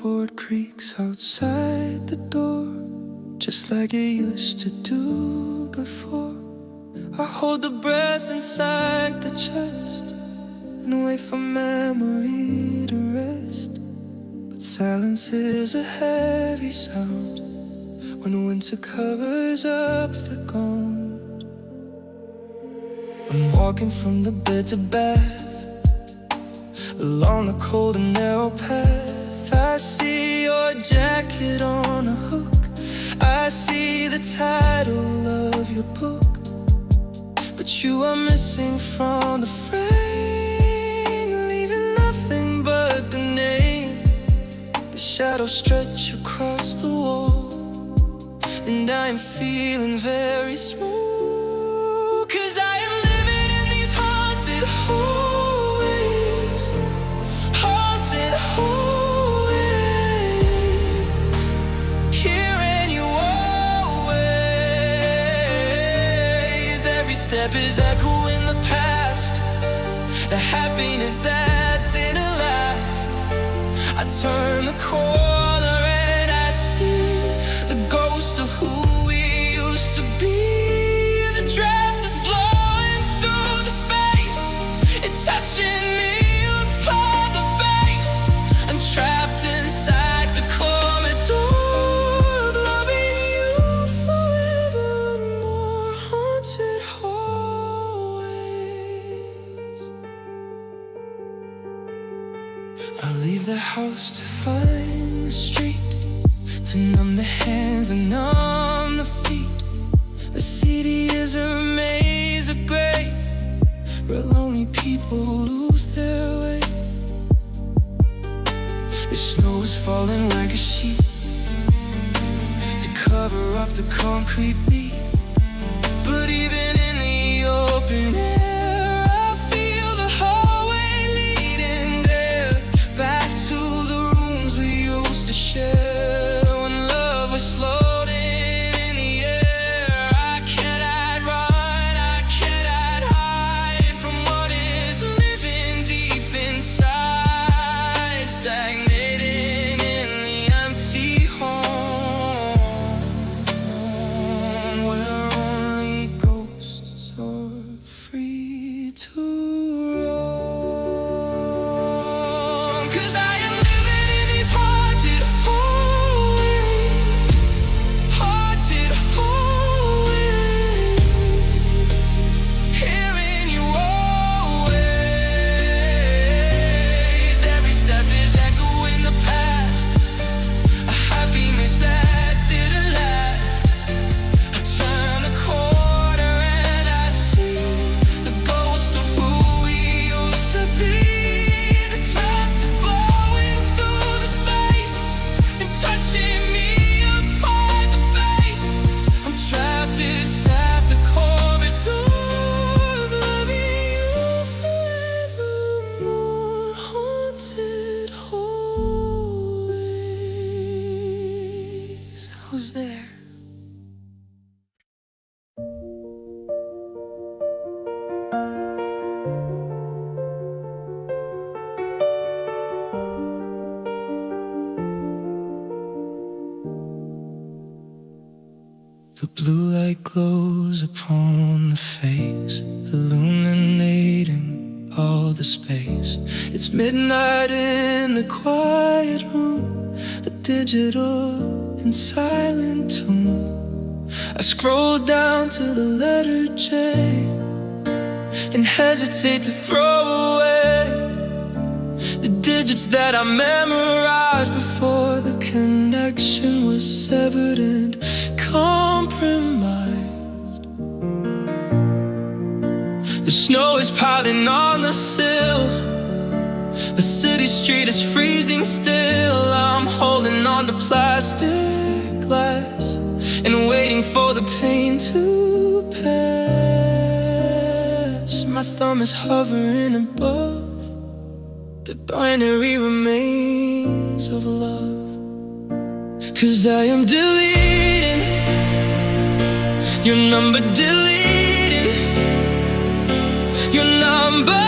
board creaks outside the door, just like it used to do before. I hold the breath inside the chest and wait for memory to rest. But silence is a heavy sound when winter covers up the ground. I'm walking from the bed to bath, along the cold and narrow path. I see your jacket on a hook, I see the title of your book, but you are missing from the frame, leaving nothing but the name. The shadows stretch across the wall, and I am feeling very small, 'cause I am living in these haunted hallways, haunted hallways, hearing you always. Every step is echoing the past, the happiness that didn't last. I turn the corner and I see the ghost of who we used to be. The draft is blowing through the space, it's touching me upon the face. I'm trapped inside the corridor of loving you forevermore. Haunted hallways. I leave the house to find the street, to numb the hands and numb the feet. The city is a maze of gray, where lonely people lose their way. The snow is falling like a sheet to cover up the concrete beat. But even in the open air, I feel the hallway leading there, back to the rooms we used to share. When love was floating in the air, I cannot run, I cannot hide from what is living deep inside, stagnating in the empty home, where only ghosts are free to roam. 'Cause I am living in these haunted hallways, haunted hallways, hearing you always. Every step is echoing the past, a happiness that didn't last. I turn the corner and I see the ghost of who we used to be. The draft is blowing through the space and touching me upon the face. I'm trapped inside the corridor of loving you forevermore. Haunted hallways. Who's there? The blue light glows upon the face, illuminating all the space. It's midnight in the quiet room, the digital and silent tune. I scroll down to the letter J and hesitate to throw away the digits that I memorized before the connection was severed and compromised. The snow is piling on the sill, the city street is freezing still. I'm holding on to plastic glass and waiting for the pain to pass. My thumb is hovering above the binary remains of love. 'Cause I am deleting your number, deleting your number.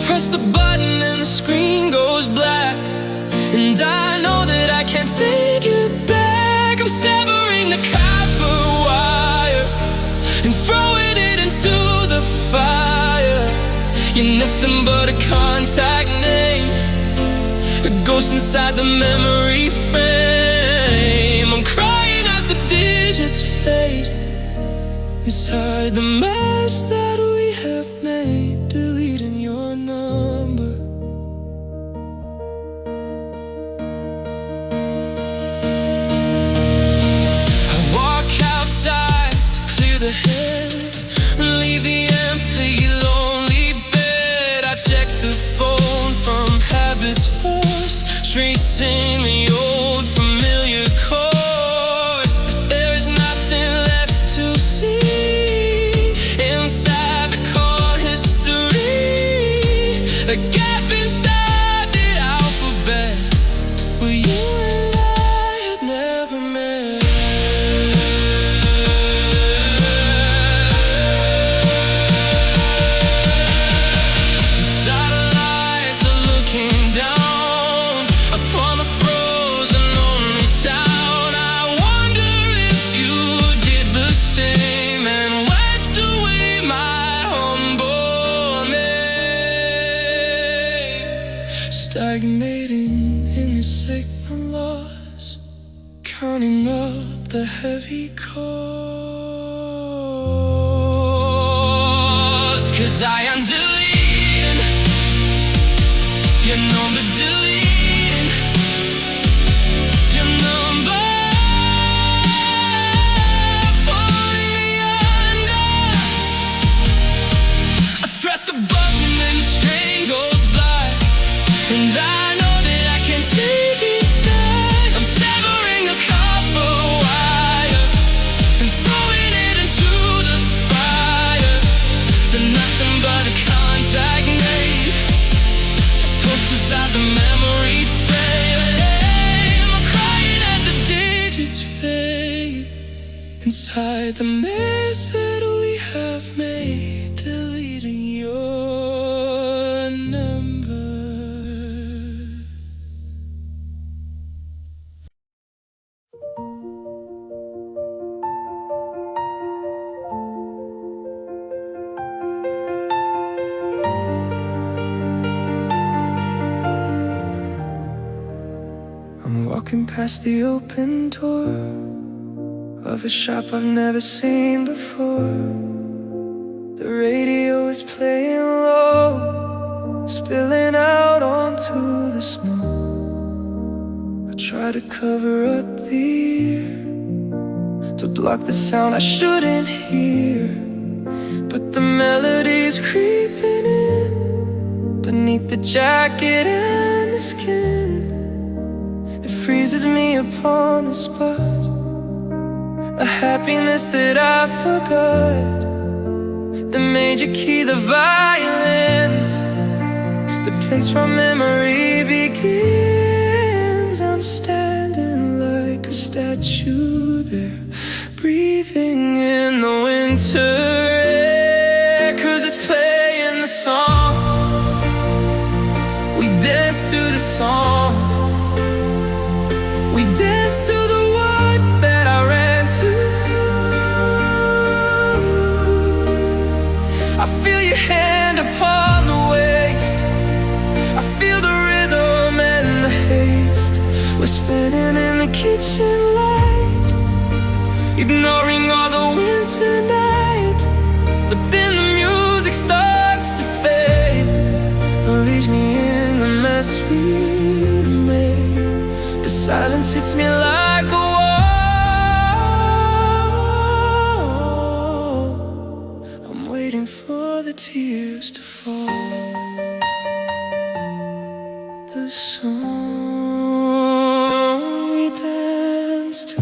press the button and the screen goes black, and I know that I can't take it back. I'm severing the copper wire and throwing it into the fire. You're nothing but a contact name, a ghost inside the memory frame. I'm crying as the digits fade inside the mess that we have made, deleting your number. I walk outside to clear the head and leave the empty, lonely bed. I check the phone from habits forced, tracing the old familiar course. But there is nothing left to see inside the core history, a gap inside the alphabet where you and I had never met. The satellites are looking down upon the frozen lonely town. I wonder if you did the same and went away my humble name. Stagnating in your signal loss, counting up the heavy calls. 'Cause I am deleting your number, deleting your number, pulling me under. I press the button and the string goes black, and I know that I can't take it back. I'm severing a copper wire and throwing it into the fire. They're nothing but a contact name, post inside the memory frame. I'm crying as the digits fade inside the mess that we have made, deleting your number. I'm walking past the open door of a shop I've never seen before. The radio is playing low, spilling out onto the snow. I try to cover up the ear, to block the sound I shouldn't hear, but the melody's creeping in beneath the jacket and the skin. It freezes me upon the spot, a happiness that I forgot. The major key, the violence, the place where memory begins. I'm standing like a statue there, breathing in the winter air. 'Cause it's playing the song, we dance to the song, we dance to the one that I ran to. I feel your hand upon the waist, I feel the rhythm and the haste. We're spinning in the kitchen light, ignoring all the winter night. But then the music starts to fade, it leaves me in the mess we made. The silence hits me like a wall. I'm waiting for the tears to fall. The song we dance to.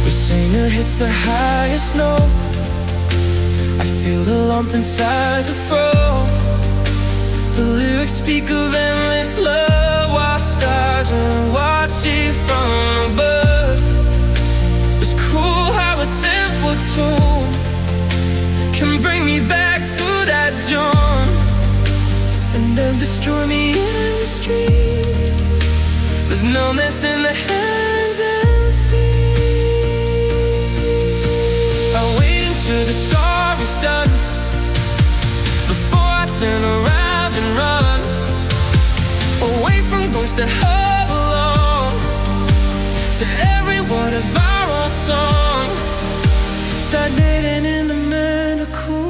The singer hits the highest note, I feel the lump inside the throat. The lyrics speak of endless love, while stars are watching from above. It's cool how a simple tune illness in the hands and feet. I wait until the sorry's done before I turn around and run away from those that hurt alone. To everyone a viral song. Start dating in the medical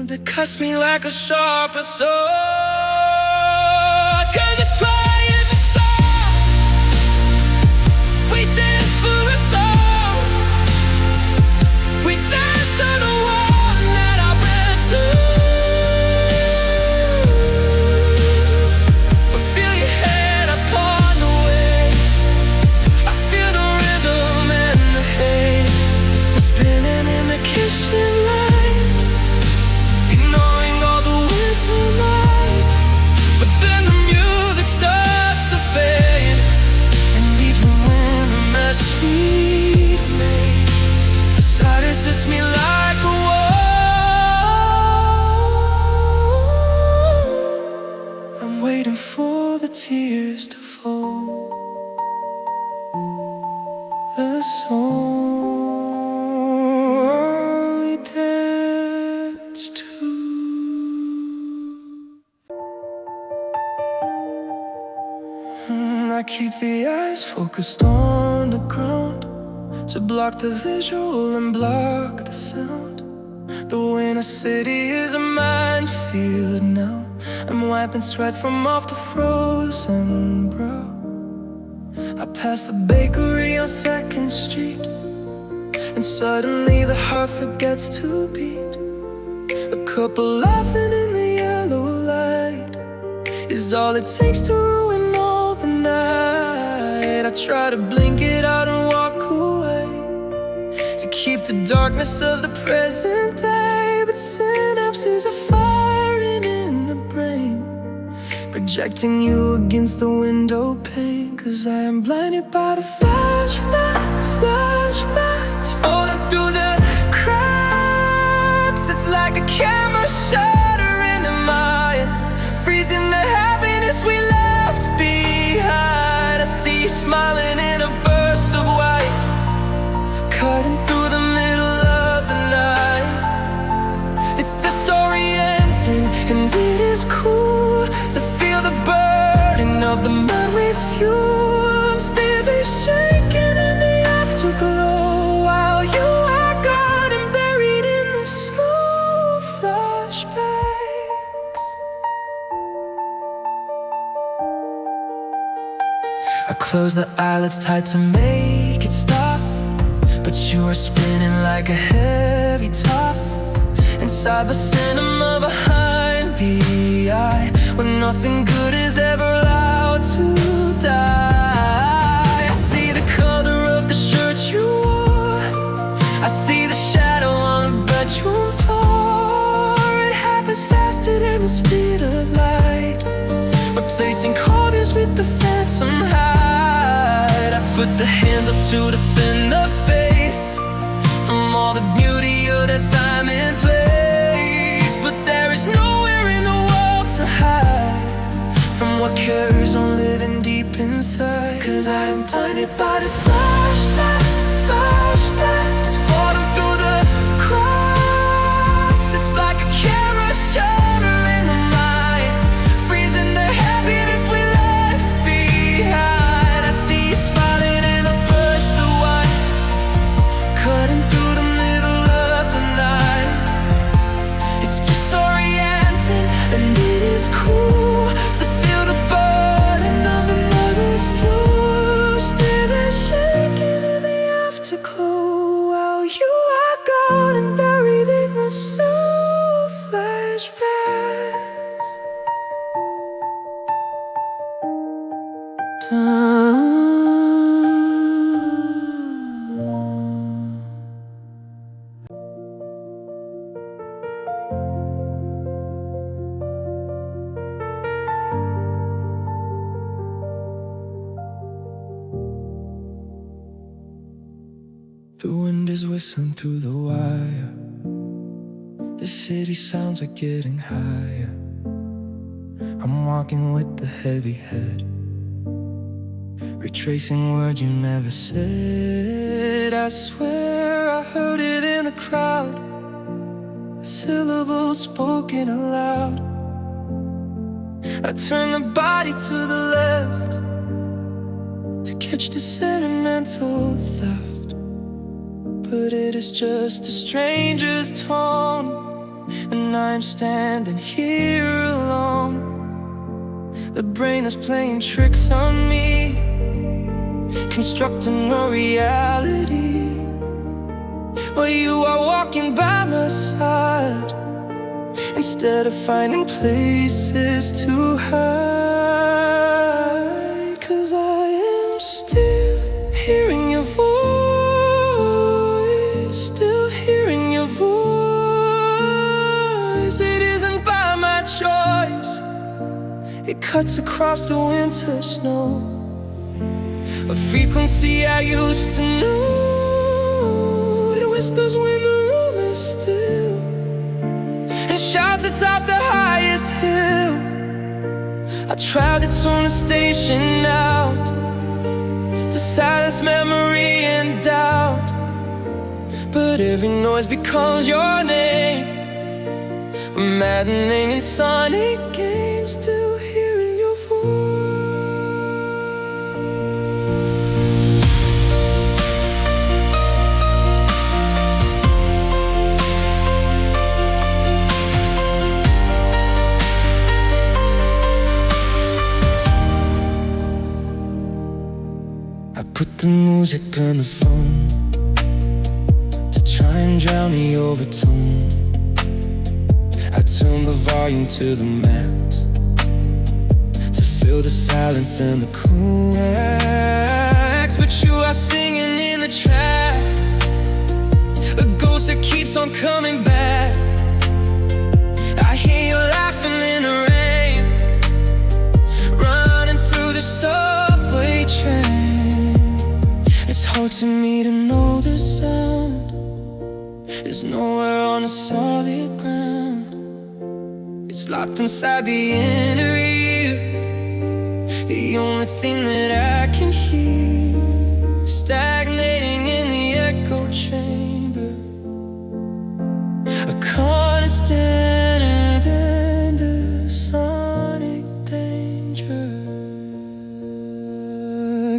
that cuts me like a sharper sword. 'Cause it's playing the song. We dance for a song. We dance to the one that I ran to. But feel your head upon the way. I feel the rhythm and the hate. We're spinning in the kitchen light, ignoring all the winter light. But then the music starts to fade, and even when the mess we made, the silence hits me like a wall. I'm waiting for the tears to fall. The song we dance to. I keep the eyes focused on the ground to block the visual and block the sound. The winter city is a minefield now. I'm wiping sweat from off the frozen brow. I pass the bakery on 2nd Street, and suddenly the heart forgets to beat. A couple laughing in the yellow light is all it takes to ruin all the night. I try to blink it out and walk away, to keep the darkness of the present day. But synapses are firing in the brain, projecting you against the window pane. 'Cause I am blinded by the flashbacks, flashbacks, falling through the cracks. It's like a camera shuttering the mind, freezing the happiness we left behind. I see you smiling in a burst of white, cutting through the middle of the night. It's disorienting, and it is cool to feel the burden of the mind with you. I'm still there shaking in the afterglow, while you are gone and buried in the snow. Flashbacks. I close the eyelids tight to make it stop, but you are spinning like a heavy top inside the cinema behind the eye, where nothing good is ever allowed to die. I see the color of the shirt you wore, I see the shadow on the bedroom floor. It happens faster than the speed of light, replacing quarters with the phantom hide. I put the hands up to defend the face from all the beauty of that time and place. But there is nowhere in the world to hide from what carries on living deep inside. 'Cause I am blinded by the flashbacks, flashbacks, falling through the cracks. It's like a camera shutter in the mind, freezing the happiness we left behind. I see you smiling in a burst of white, cutting through the middle of the night. It's disorienting, and it is cool to feel the burden of another view. Still there shaking in the afterglow, while you are gone and buried in the snow. Flashbacks. The wind is whistling through the wire, the city sounds are getting higher. I'm walking with a heavy head, retracing words you never said. I swear I heard it in the crowd, a syllable spoken aloud. I turn the body to the left to catch the sentimental theft, but it is just a stranger's tone, and I'm standing here alone. The brain is playing tricks on me, constructing a reality while you are walking by my side, instead of finding places to hide. 'Cause I am still hearing your voice, still hearing your voice. It isn't by my choice, it cuts across the winter snow, a frequency I used to know. It whispers when the room is still, and shouts atop the highest hill. I tried to tune the station out to silence memory and doubt, but every noise becomes your name, a maddening and sonic game. Still hearing your Put the music on the phone to try and drown the overtone. I turn the volume to the max to fill the silence and the cracks. But you are singing in the track, a ghost that keeps on coming back. I hear you laughing in the rain, running through the subway train. It's hard to me to know the sound is nowhere on a solid ground. It's locked inside the inner ear, the only thing that I can hear, stagnating in the echo chamber, a constant than the sonic danger.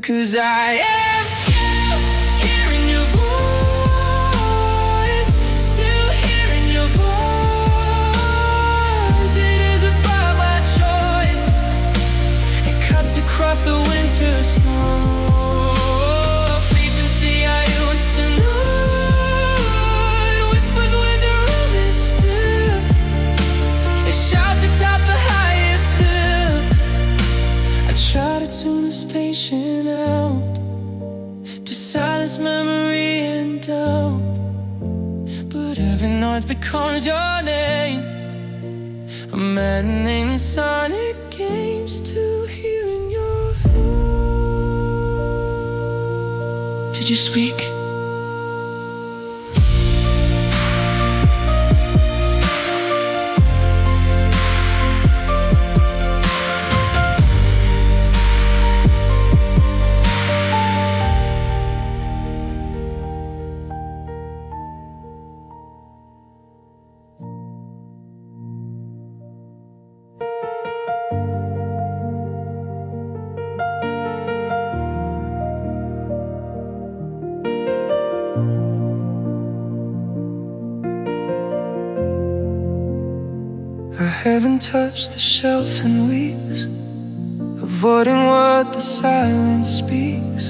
'Cause I am still hearing your voice, still hearing your voice. It isn't by my choice, it cuts across the winter snow, a frequency I used to know. It whispers when the room is still, it shouts atop the highest hill. I try to tune this patient out to silence memory and doubt, but every noise becomes your name, a maddening and sonic game. Still hearing your voice. Did you speak? I haven't touched the shelf in weeks, avoiding what the silence speaks.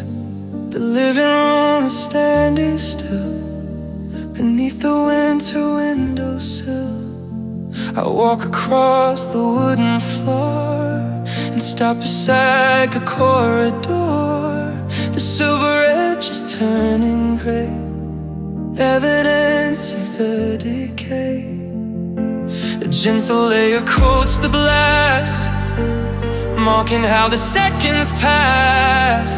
The living room is standing still beneath the winter windowsill. I walk across the wooden floor and stop beside a corridor. The silver edge is turning gray, evidence of the decay. A gentle layer coats the blast, marking how the seconds pass.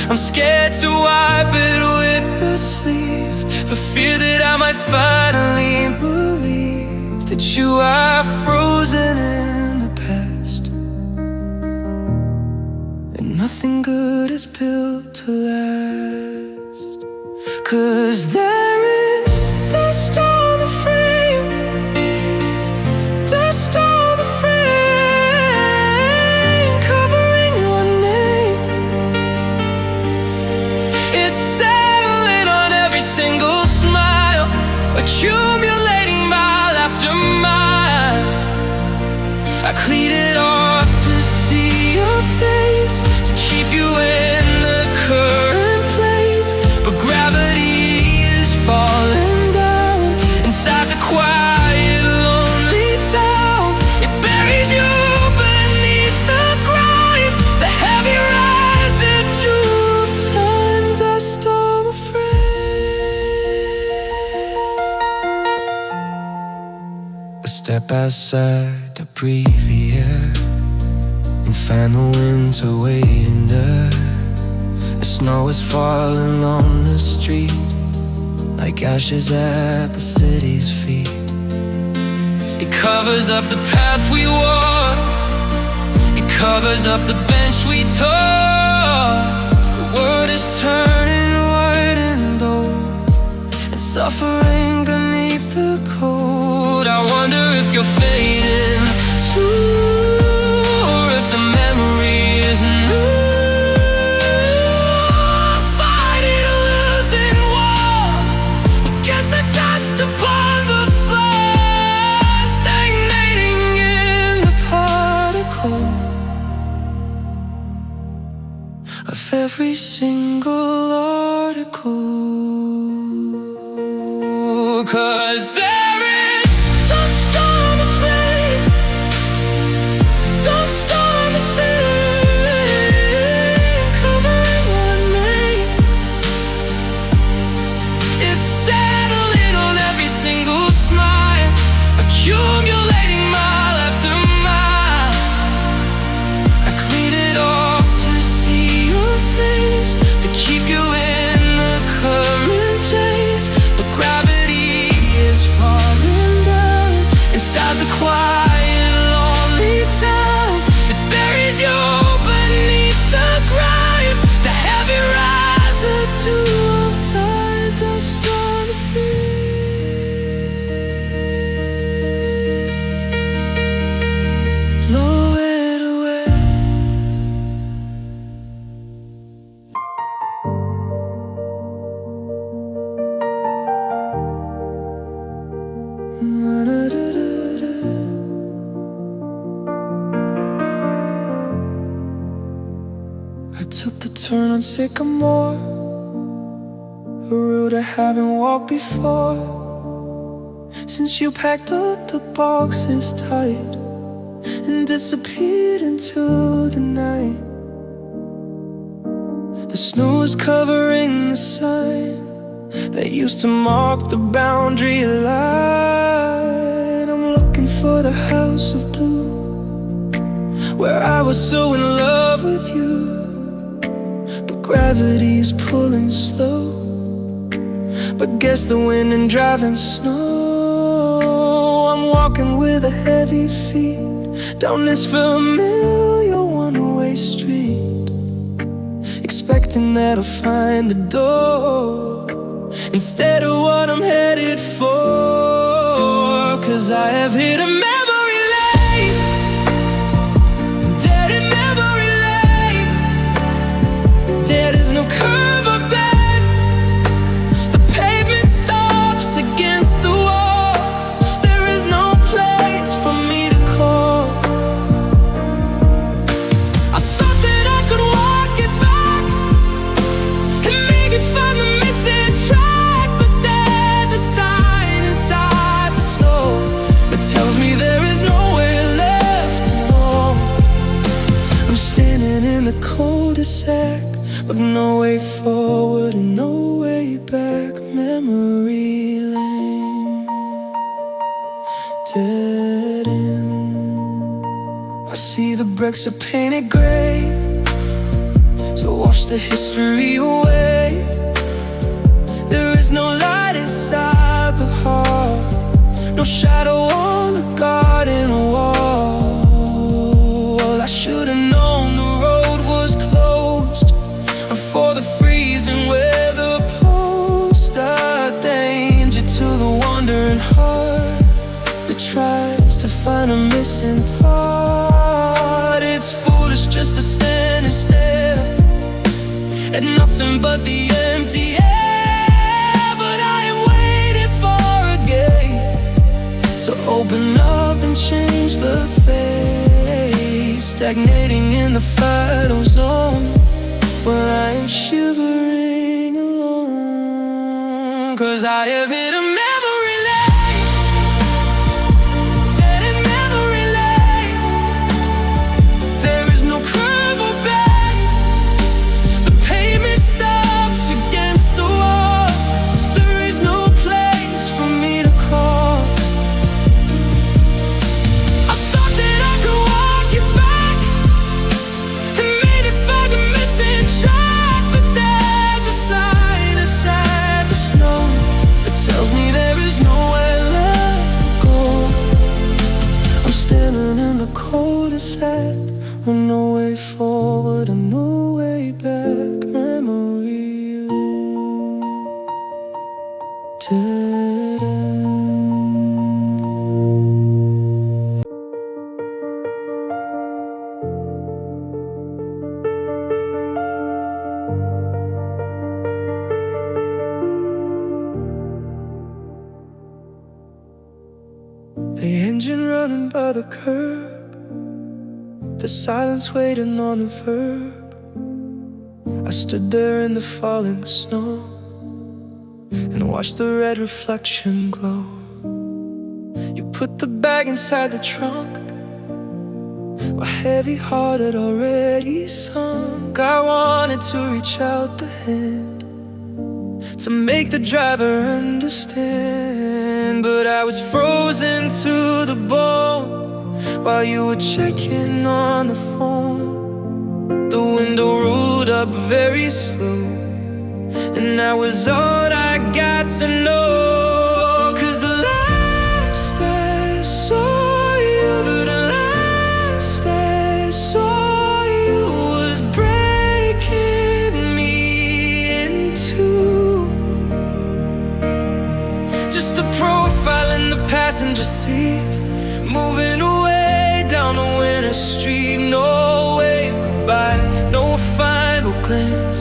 I'm scared to wipe it with the sleeve, for fear that I might finally believe that you are frozen in the past. 'Cause there is dust on the frame, dust on the frame, covering your name. It's settling on every single smile, accumulating mile after mile. I cleaned it off to see your face, to keep you in the current place. But gravity is falling down inside the quiet, lonely town. It buries you beneath the grime, the heavy residue of time, dust on the frame. I step outside to breathe the air and find the winter waiting there. The snow is falling on the street like ashes at the city's feet. It covers up the path we walked, it covers up the bench we talked. The world is turning white and old, and suffering beneath the cold. I wonder if you're fading too, or if the memory is new. Fighting a losing war against the dust upon the floor, stagnating in the particle of every single article. 'Cause there is dust on the frame, dust on the frame, covering your name. It's settling on every single smile, accumulating mile after mile. I clean it off to see your face, to keep you in the current chase. But gravity is falling down inside the quiet, lonely town. It buries you beneath the grime, the heavy residue of time, dust on the frame. Blow it away. I took the turn on Sycamore, a route I haven't walked before. Since you packed up the boxes tight and disappeared into the night. The snow is covering the sign that used to mark the boundary line. I'm looking for the house of blue, where I was so in love with you. But gravity's pulling slow, but guess the wind and driving snow. I'm walking with a heavy feet down this familiar one-way street, expecting that I'll find the door instead of what I'm headed for. 'Cause I have hit a memory lane, dead in memory lane. There is no curve or bend, the pavement stops against the wall. There is no place for me to call. I thought that I could walk it back and maybe find the missing track, but there's a sign inside the snow that tells me there is nowhere left to go. I'm standing in the cul-de-sac with no way forward and no way back. Memory lane, dead end. I see the bricks are painted gray, so wash the history away. There is no light inside the heart, no shadow on the garden wall. Well, I should've known the road was closed for the freezing weather post. nothing but the empty air. But I am waiting for a gate to open up and change the face. Stagnating in the final zone, where I am shivering alone. 'Cause I have hit a memory lane, dead in memory lane. There is no curve or bend, the pavement stops against the wall. There is no place for me to call. I thought that I could walk you back and maybe find the missing track, but there's a sign inside the snow that tells me there is nowhere left to go. I'm standing in the coldest sand, with no way forward and no way back. Memory Ta-da. The engine running by the curb, the silence waiting on a verb. I stood there in the falling snow and watched the red reflection glow. You put the bag inside the trunk, my heavy heart had already sunk. I wanted to reach out the hand to make the driver understand, but I was frozen to the bone while you were checking on the phone. The window rolled up very slow, and that was all I got to know. 'Cause the last I saw you, the last I saw you was breaking me in two. Just a profile in the passenger seat, moving away down the winter street. No wave goodbye, no final glance,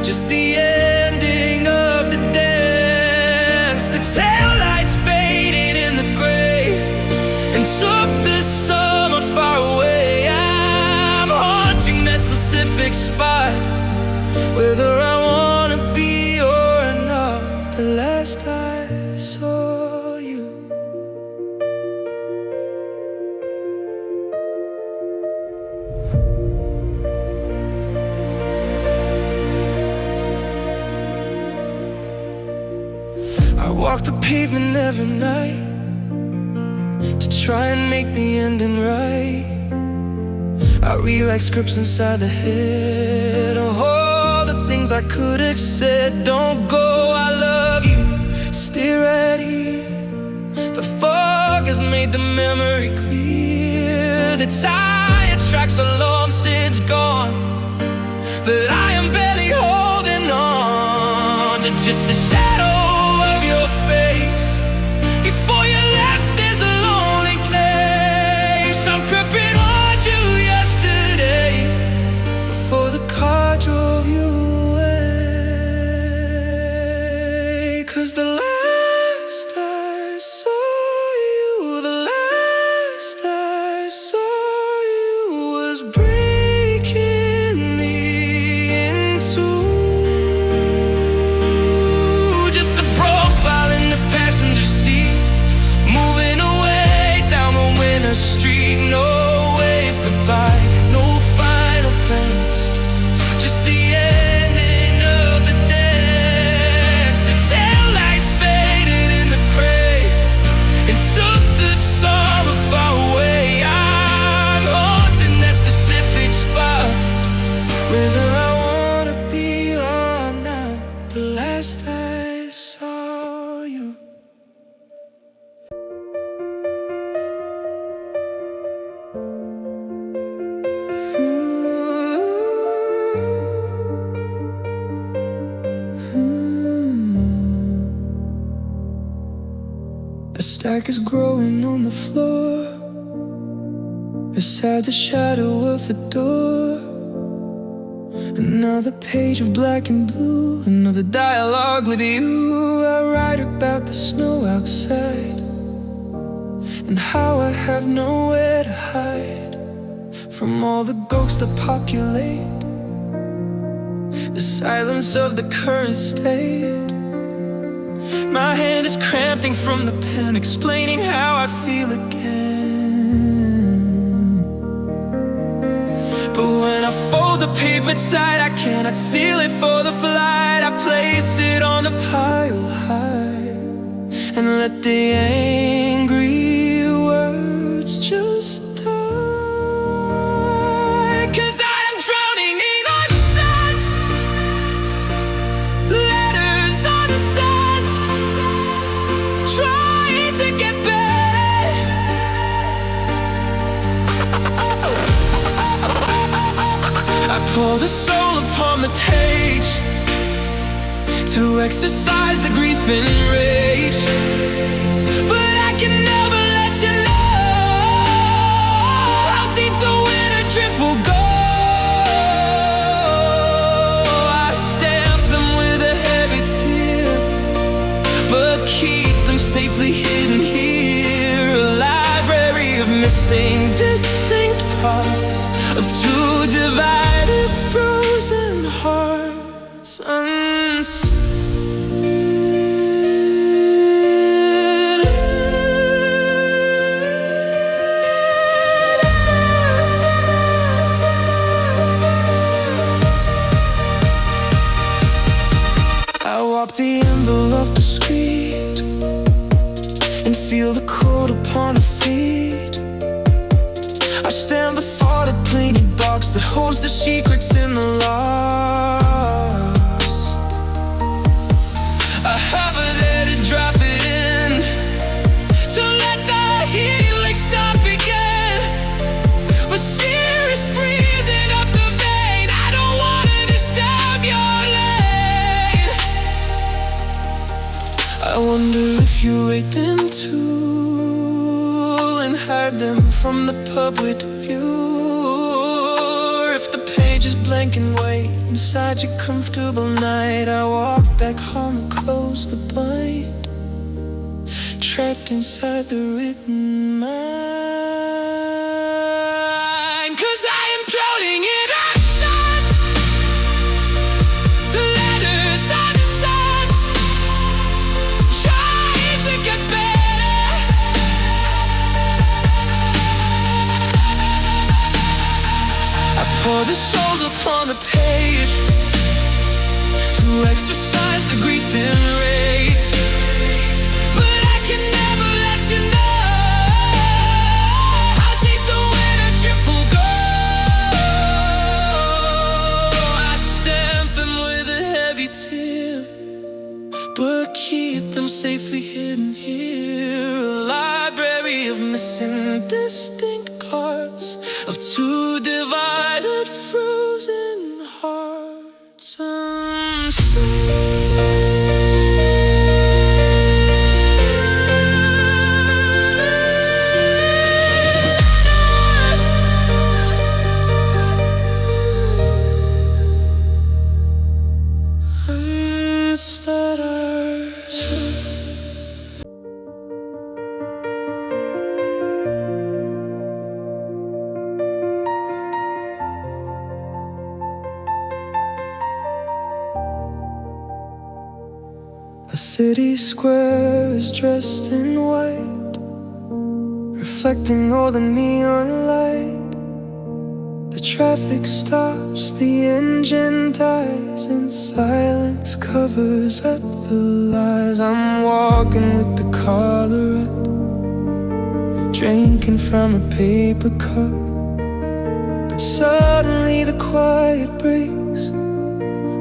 just the ending of the dance. The taillights faded in the gray and took the summer far away. I'm haunting that specific spot, whether I wanna be or not. The last I saw you. I walk the pavement every night to try and make the ending right. I rewrite scripts inside the head of all the things I could have said. Don't go, I love you, stay right here. The fog has made the memory clear. The tire tracks are long since gone, but I am barely holding on to just the shadow of your face. Before you left, there's a lonely place. I'm creeping on you yesterday, before the car drove you away. 'Cause the last I saw you, the last I saw you was breaking me in two. Just a profile in the passenger seat, moving away down the winter street. No wave goodbye, no final plans, just the ending of the dance. The taillights faded in the gray and took the summer far away. I'm haunting that specific spot, whether I wanna be or not. The last I saw you. A stack is growing on the floor beside the shadow of the door, Another page of black and blue, another dialogue with you. I write about the snow outside and how I have nowhere to hide from all the ghosts that populate the silence of the current state. My hand is cramping from the pen, explaining how I feel again. But when I fold the paper tight, I cannot seal it for the flight. I place it on a pile high and let the angry words just die. 'Cause I am drowning in unsent letters unsent, trying to get better. I pour the soul upon the page to exercise the grief and rage, but I can never let you know how deep the winter drift will go. I stamp them with a heavy tear, but keep them safely hidden here. A library of missing distinct parts of two divided frozen hearts. I walk the envelope discreet and feel the cold upon her feet. I stand before the plated box that holds the secrets in the loss. I hover there to drop it in, to let the healing stop again. But fear is freezing up the vein. I don't want to disturb your lane. I wonder if you rate them too and hide them from the public view. If the page is blank and white inside your comfortable night, I walk back home and close the blind, trapped inside the written mind. 'Cause I am drowning in unsent letters unsent, trying to get better. I pour the soul upon the page to exercise the grief and rage, but I can never let you know how deep the winter drift will go. I stamp them with a heavy tear, but keep them safely hidden here. A library of missing distinct parts of two divided frozen hearts. A city square is dressed in white, reflecting all the neon light. The traffic stops, the engine dies, and silence covers up the lies. I'm walking with the collar up, drinking from a paper cup, but suddenly the quiet breaks.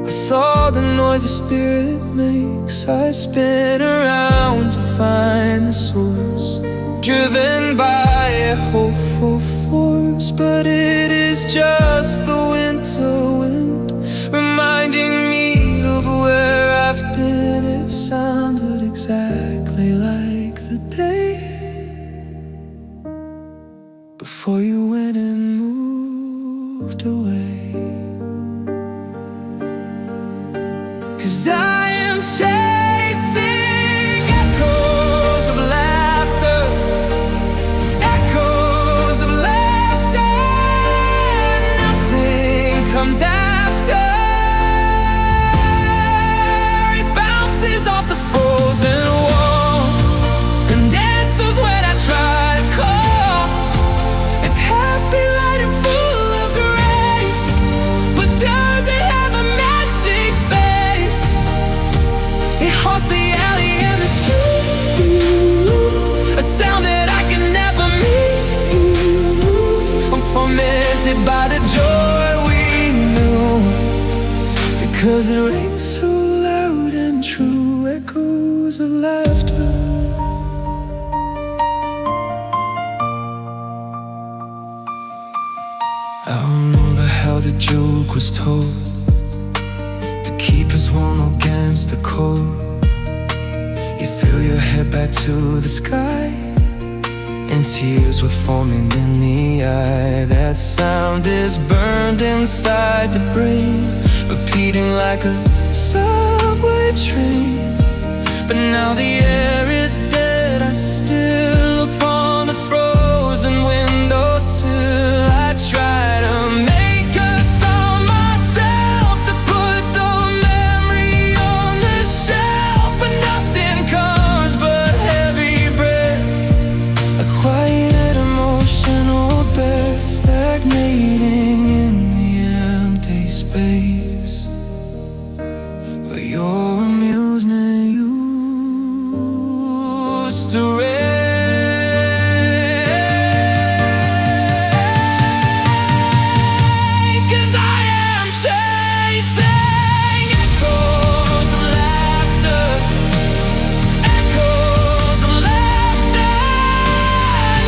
With all the noise a spirit makes, I spin around to find the source, driven by a hopeful force. But it is just the winter wind, reminding me of where I've been. It sounded exactly like the day before you went and moved away. because it rings so loud and true, echoes of laughter. I remember how the joke was told, to keep us warm against the cold. You threw your head back to the sky, and tears were forming in the eye. That sound is burned inside the brain, repeating like a subway train. But now the air is dead, I still upon the frozen windowsill. I try to make a song myself, to put the memory on the shelf, but nothing comes but heavy breath, a quiet emotional bed, stagnating in the empty space where your amusement used to rest. 'Cause I am chasing echoes of laughter, echoes of laughter.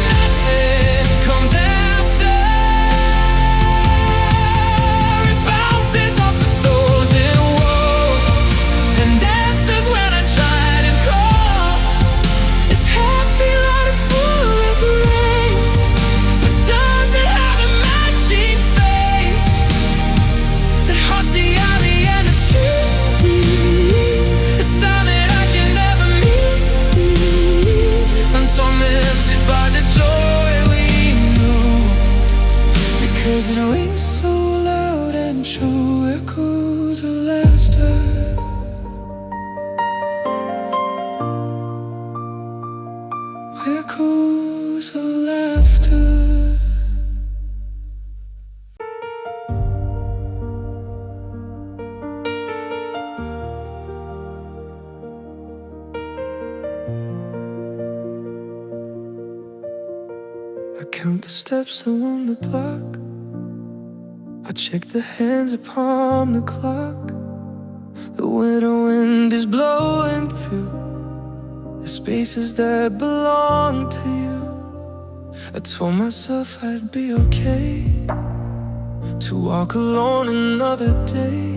Nothing comes after. It bounces off the frozen wall and dances when I try to call. It's happy, light and full of grace, but does it have a matching face that haunts the alley and the street? A sound that I can never meet. I'm tormented by the joy we knew, because it rings so loud and true, echoes of laughter. Echoes of laughter. I count the steps along the block, I check the hands upon the clock. The winter wind is blowing through the spaces that belong to you. I told myself I'd be okay, to walk alone another day.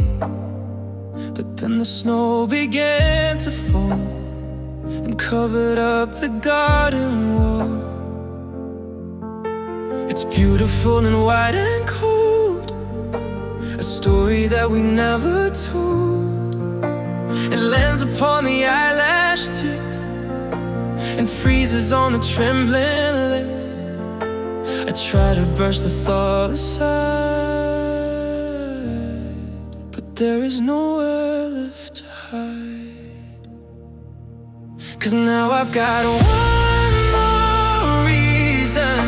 But then the snow began to fall and covered up the garden wall. It's beautiful and white and cold, a story that we never told. It lands upon the eyelash tip and freezes on a trembling lip. I try to brush the thought aside, but there is nowhere left to hide. 'Cause now I've got one more reason,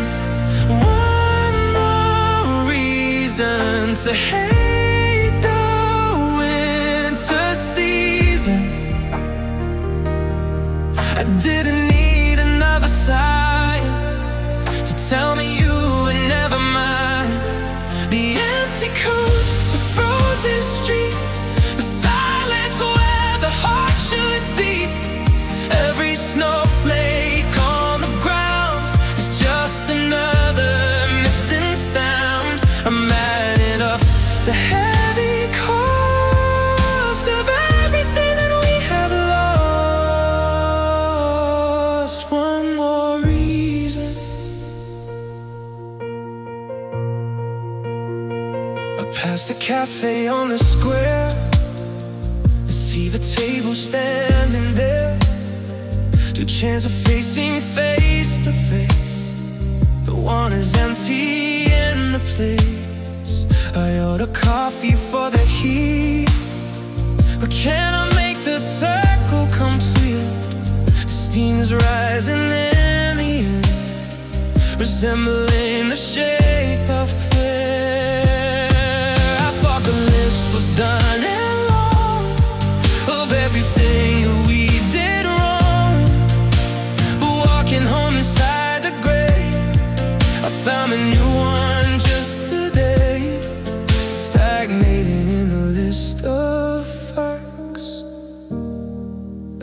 one more reason to hate the winter season. I didn't need another sign to tell me you were never mine. The empty coat, the frozen street, the silence where the heart should be. Every snowflake on the ground is just another missing sound. I'm adding up the heavy cost of everything that we have lost. One more reason. I pass the cafe on the square and see the table standing there. Two chairs are facing face to face, but one is empty in the place. I order coffee for the heat, but can I make the circle complete? The steam is rising in the end, resembling the shape of prayer. I thought the list was done and long, of everything that we did wrong. But walking home inside the grave, I found a new one just today, stagnating in a list of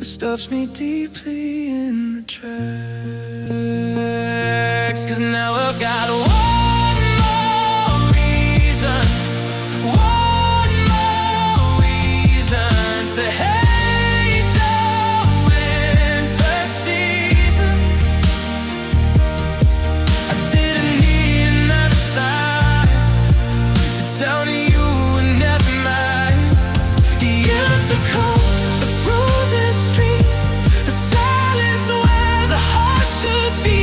but stops me deeply in the tracks. 'Cause now I've got one more reason, one more reason to hate the winter season. I didn't need another sign to tell me you were never mine. The empty cold, the frozen street, the silence where the heart should be.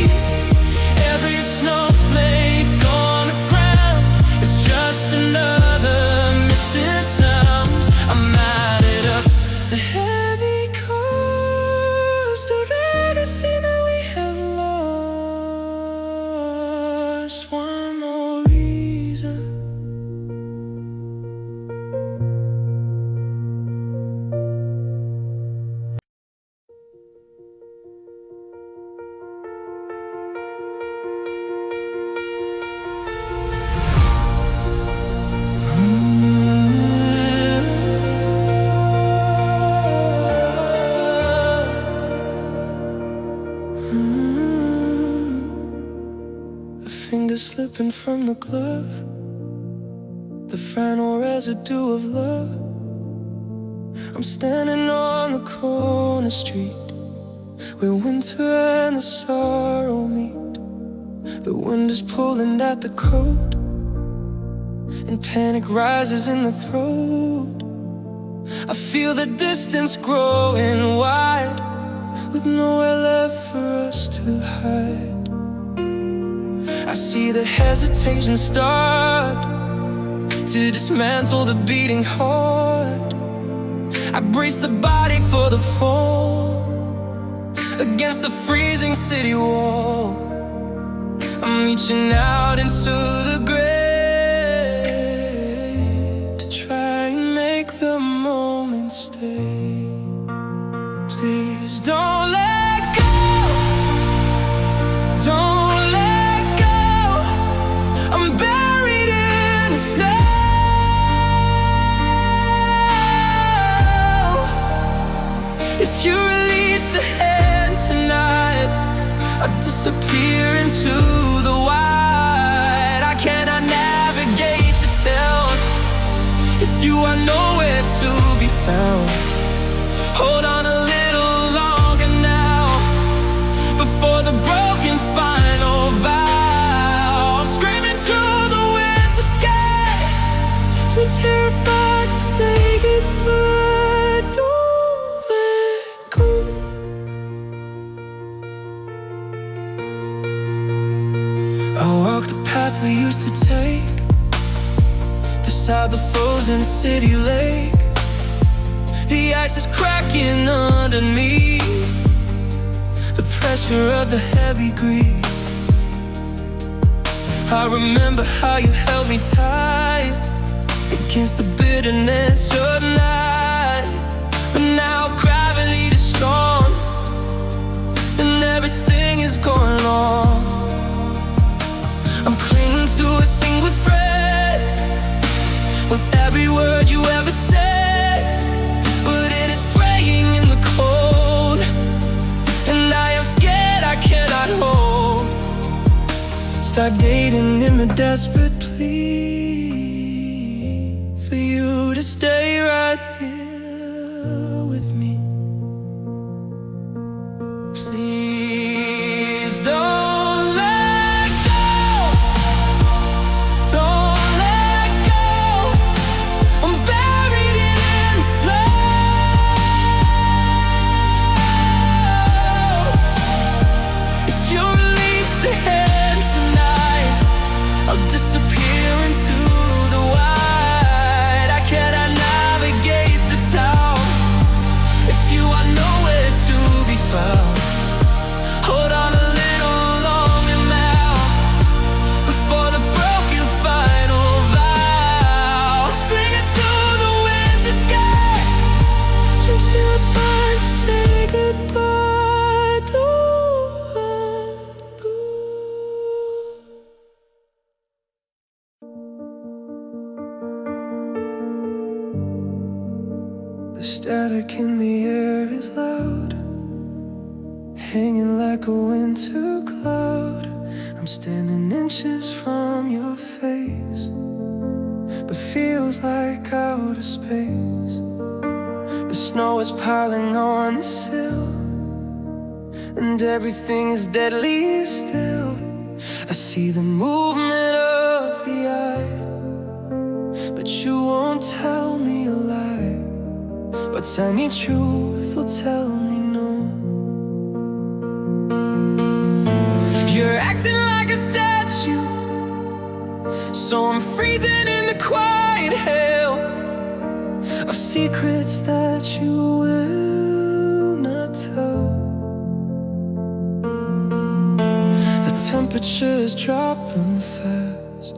Every snowflake on the ground is just another missing sound. I'm added up the heavy cost of everything that we have lost. One more reason. The fingers slipping from the glove, the final residue of love. I'm standing on the corner street where winter and the sorrow meet. The wind is pulling at the coat, and panic rises in the throat. I feel the distance growing wide, with nowhere left for us to hide. I see the hesitation start to dismantle the beating heart. I brace the body for the fall against the freezing city wall. I'm reaching out into the grave to try and make the moment stay. Please don't let go, don't let go. I'm buried in the snow. If you release the hand tonight, I'll disappear into the wide. I cannot navigate the town if you are nowhere to be found. Hold on a little longer now, before the broken final vow. I'm screaming to the winter sky, too terrified to say goodbye. Don't let go. I walk the path we used to take, beside the frozen city lake. The ice is cracking underneath the pressure of the heavy grief. I remember how you held me tight against the bitterness of night. But now gravity is strong and everything is going on. I'm clinging to a single thread with every word you ever said, but it is fraying in the cold, and I am scared I cannot hold. Stagnating in the desperate plea for you to stay right here with me. Please don't let go, don't let go. I'm buried in the snow. If you release the hand tonight, I'll disappear into the wide. I cannot navigate the town if you are nowhere to be found. Hold on a little longer now, before the broken final vow. Spring into the winter sky, just terrified to say goodbye. Don't let go. The static in the air is loud. hanging like a winter cloud. I'm standing inches from your face, but feels like outer space. The snow is piling on the sill, and everything is deadly still. I see the movement of the eye, but you won't tell me a lie. But tell me truth or tell me no. You're acting like a statue, so I'm freezing in the quiet hell of secrets that you will not tell. The temperature's dropping fast.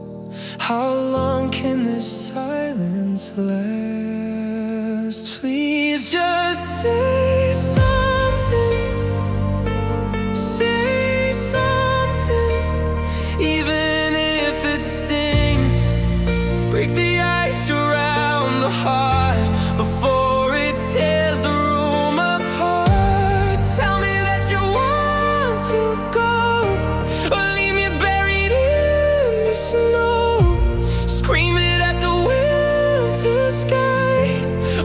How long can this silence last? Please just say something. Say something, even if it stings. Break the ice around the heart before it tears the room apart. Tell me that you want to go, or leave me buried in the snow. Scream it at the winter sky,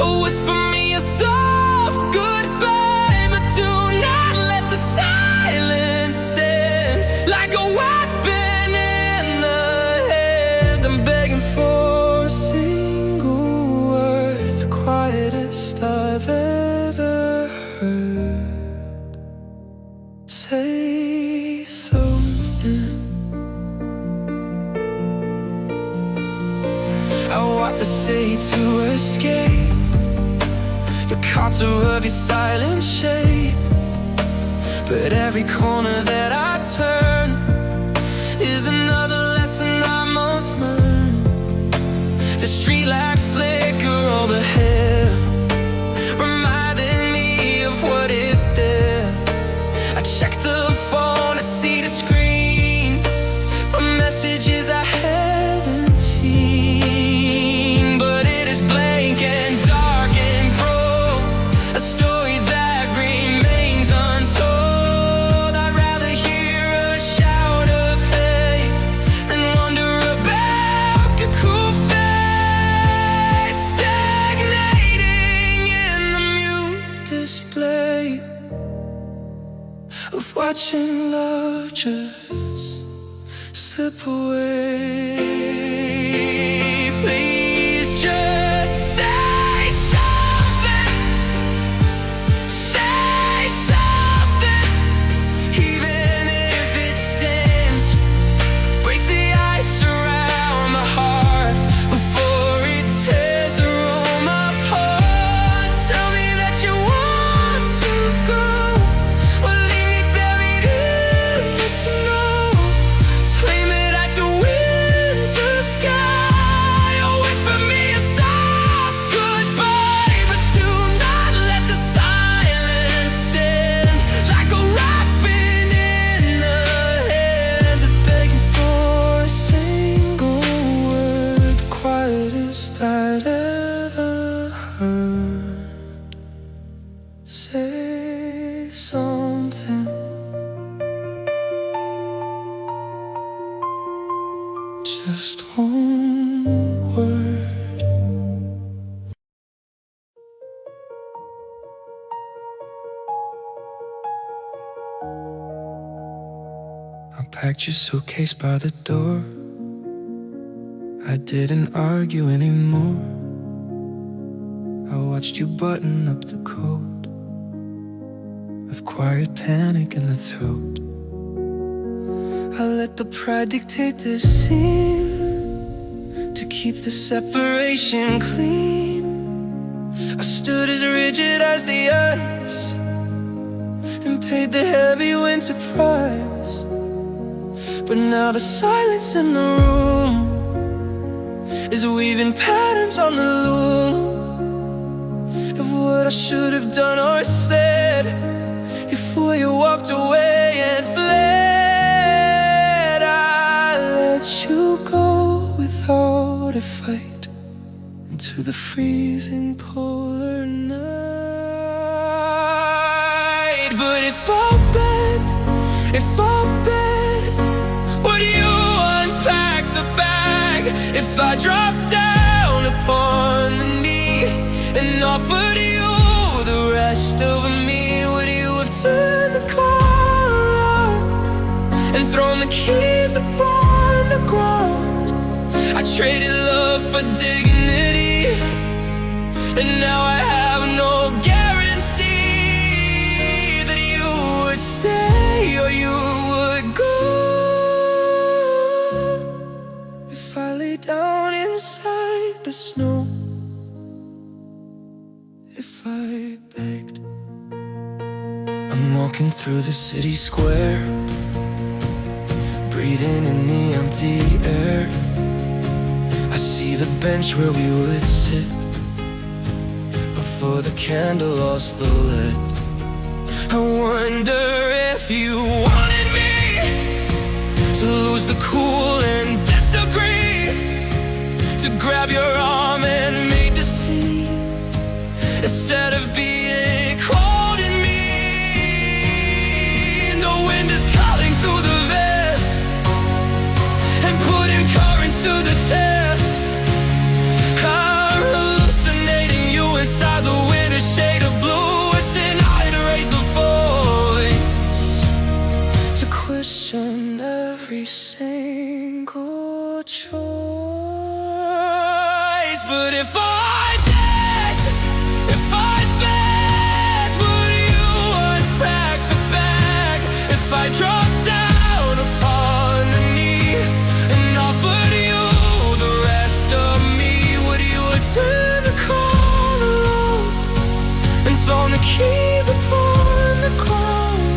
or whisper me a soft goodbye. But do not let the silence stand like a weapon in the hand. I'm begging for a single word, the quietest I've ever heard. Say something. I walk the city to escape. You're contour of your silent shape, but every corner that I turn is another lesson I must learn. The streetlight flicker overhead, reminding me of what is there. I check the phone, I see the screen for messages I haven't seen, but it is blank and dark and broke, a story that remains untold. I'd rather hear a shout of hate than wonder about the cool fate, stagnating in the mute display of watching love just slip away. Please just say something. Say something, even if it stings. Break the ice around the heart before it tears the room apart. Tell me that you want to go, or leave me buried in the snow. Scream it at the winter sky, or whisper me a soft goodbye. But do not let the silence stand like a weapon in the hand. I'm begging for a single word, the quietest I'd ever heard. Say something. Just one word. I packed your suitcase by the door. I didn't argue anymore. I watched you button up the coat with quiet panic in the throat. I let the pride dictate the scene to keep the separation clean. I stood as rigid as the ice and paid the heavy winter price. But now the silence in the room is weaving patterns on the loom of what I should have done or said before you walked away and fled. I let you go without a fight into the freezing polar night. But if I begged, would you unpack the bag? If I dropped down upon the knee and offered you the rest of me, would you have turned the car around and thrown the keys upon the ground? I traded love for dignity, and now I have no guarantee that you would stay or you would go. If I lay down inside the snow, if I begged. I'm walking through the city square, breathing in the empty air. I see the bench where we would sit before the candle lost the lit. I wonder if you wanted me to lose the cool and disagree, to grab your arm and make the scene instead of being cold in me. The wind is calling through the vest and putting currents to the test. I'm hallucinating you inside the winter shade of blue. It's an eye to raise the voice, to question every single choice. But if I begged, would you unpack the bag? If I dropped down upon the knee and offered you the rest of me, would you turn the car around and thrown the keys upon the ground?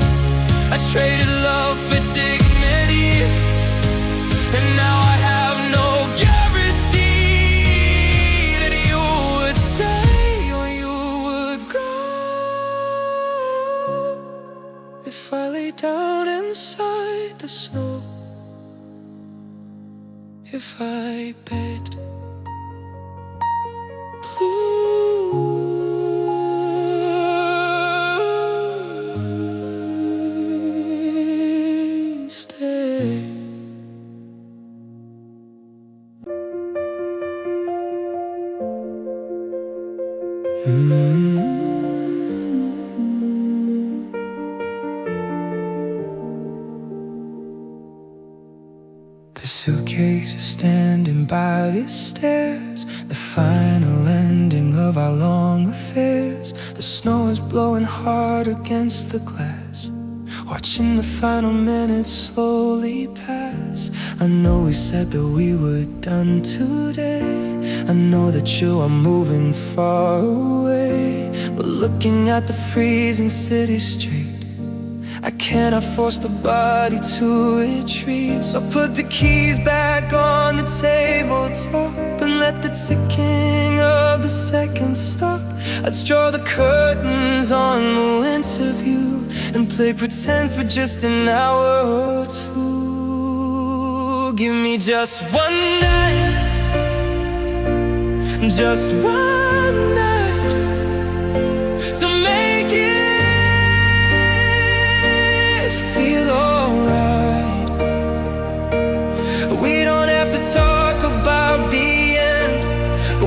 I traded love for dignity, and now I have no guarantee that you would stay or you would go. If I lay down inside the snow, if I begged, please stay. The suitcase is standing by the stairs, the final ending of our long affairs. The snow is blowing hard against the glass, watching the final minutes slowly pass. I know we said that we were done today, I know that you are moving far away, but looking at the freezing city street, I cannot force the body to retreat. So put the keys back on the tabletop and let the ticking of the seconds stop. Let's draw the curtains on the winter view and play pretend for just an hour or two. Give me just one night, just one night to make it feel alright. We don't have to talk about the end,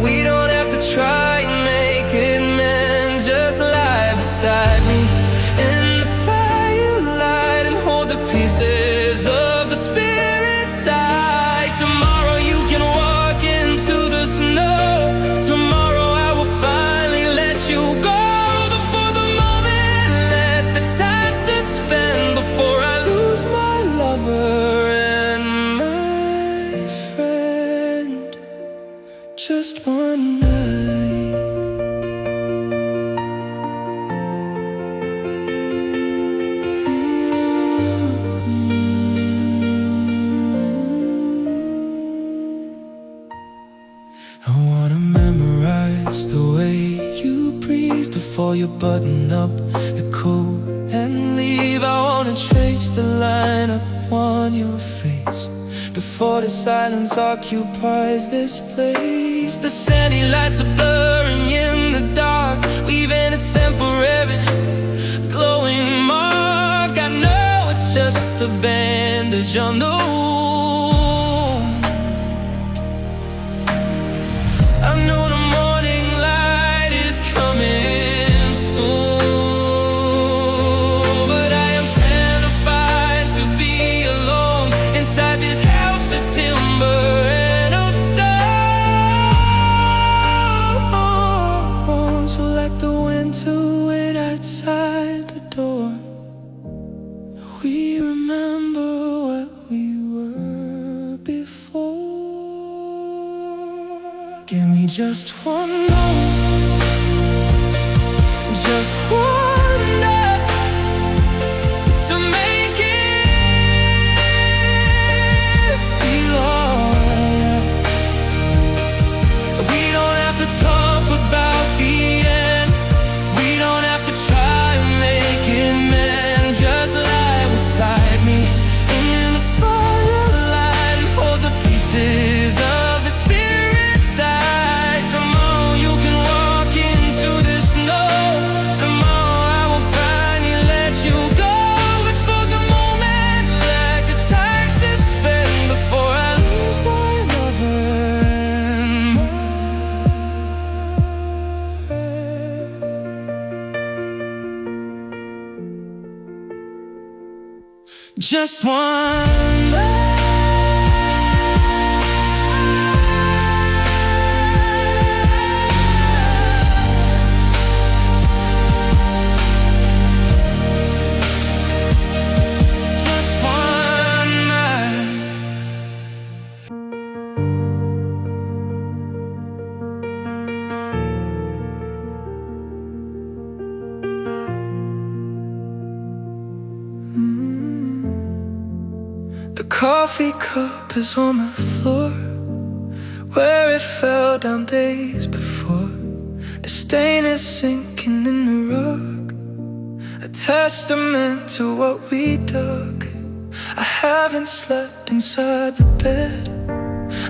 we don't have to try and make it mend. Just lie beside me in the firelight and hold the pieces of the spirit tight. Tomorrow you can walk into the snow, tomorrow I will finally let you go. Before the moment, let the time suspend, before I lose my lover and my friend. Just one night. I wanna memorize the way you breathe before you button up your coat and leave. I wanna trace the line up on your face before the silence occupies this place. The sandy lights are blurring in the dark, weaving a temporary glowing bandage on the wound. I know the morning light is coming soon, but I am terrified to be alone inside this house of timber and of stone. So let the winter wait outside the door. We remember what we were before. Give me just one more, just one night to make it feel alright. We don't have to talk about the end. We don't have to try and make it mend. Just lie beside me in the firelight and hold the pieces of the spirit tight. Tomorrow you can walk into the snow. Tomorrow I will finally let you go. But for the moment, like a time suspend before I lose my lover and just one night. Just one night. The coffee cup is on the floor where it fell down days before. The stain is sinking in the rug, a testament to what we dug. I haven't slept inside the bed.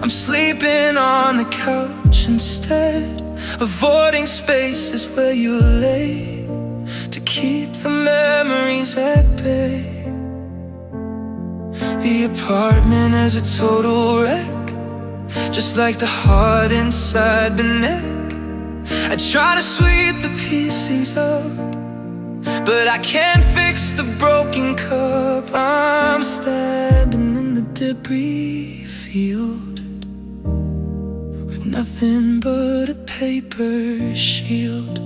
I'm sleeping on the couch instead, avoiding spaces where you lay to keep the memories at bay. The apartment is a total wreck, just like the heart inside the neck. I try to sweep the pieces up, but I can't fix the broken cup. I'm standing in the debris field with nothing but a paper shield.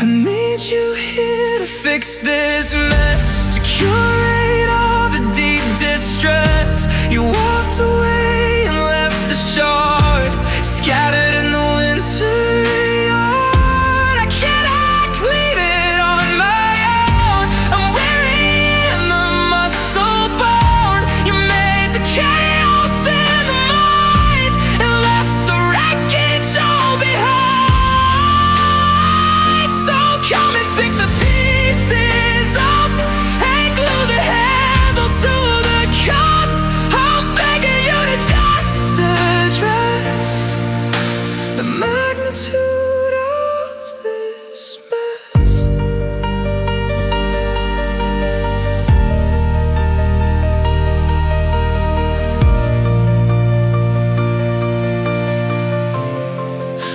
I need you here to fix this mess, to curate all the deep distress. You walked away and left the shard scattered in the winter yard. I cannot clean it on my own. I'm wearing the muscle bone. You made the chaos in the mind and left the wreckage all behind. So come and pick the pieces up and glue the handle to the cup. I'm begging you to just address the magnitude of this mess.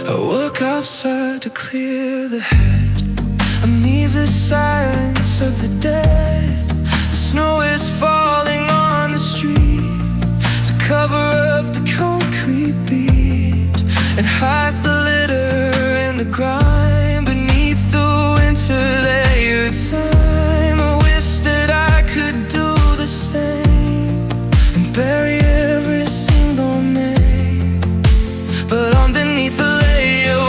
I walk outside to clear the head and leave the silence of the dead. The snow is falling on the street to cover up the concrete beat and hides the litter and the grime beneath the winter layered time. I wish that I could do the same and bury every single name, but underneath the layer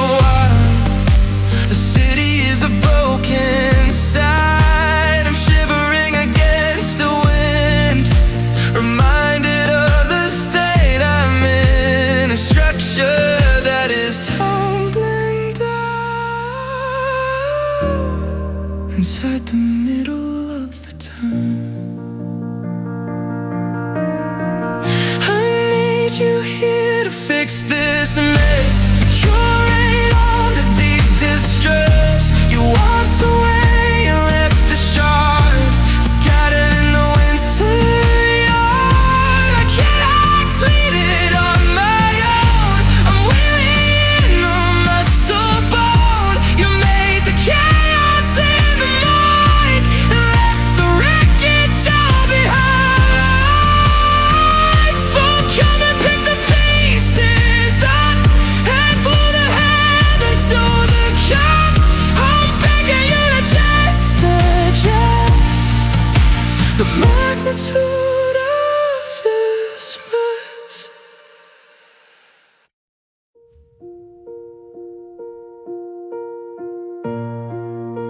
the city is a broken side. I'm shivering against the wind, reminded of the state I'm in, a structure that is tumbling down inside the middle of the town. I need you here to fix this mess, to curate all the deep distress. You walked away and left the shard scattered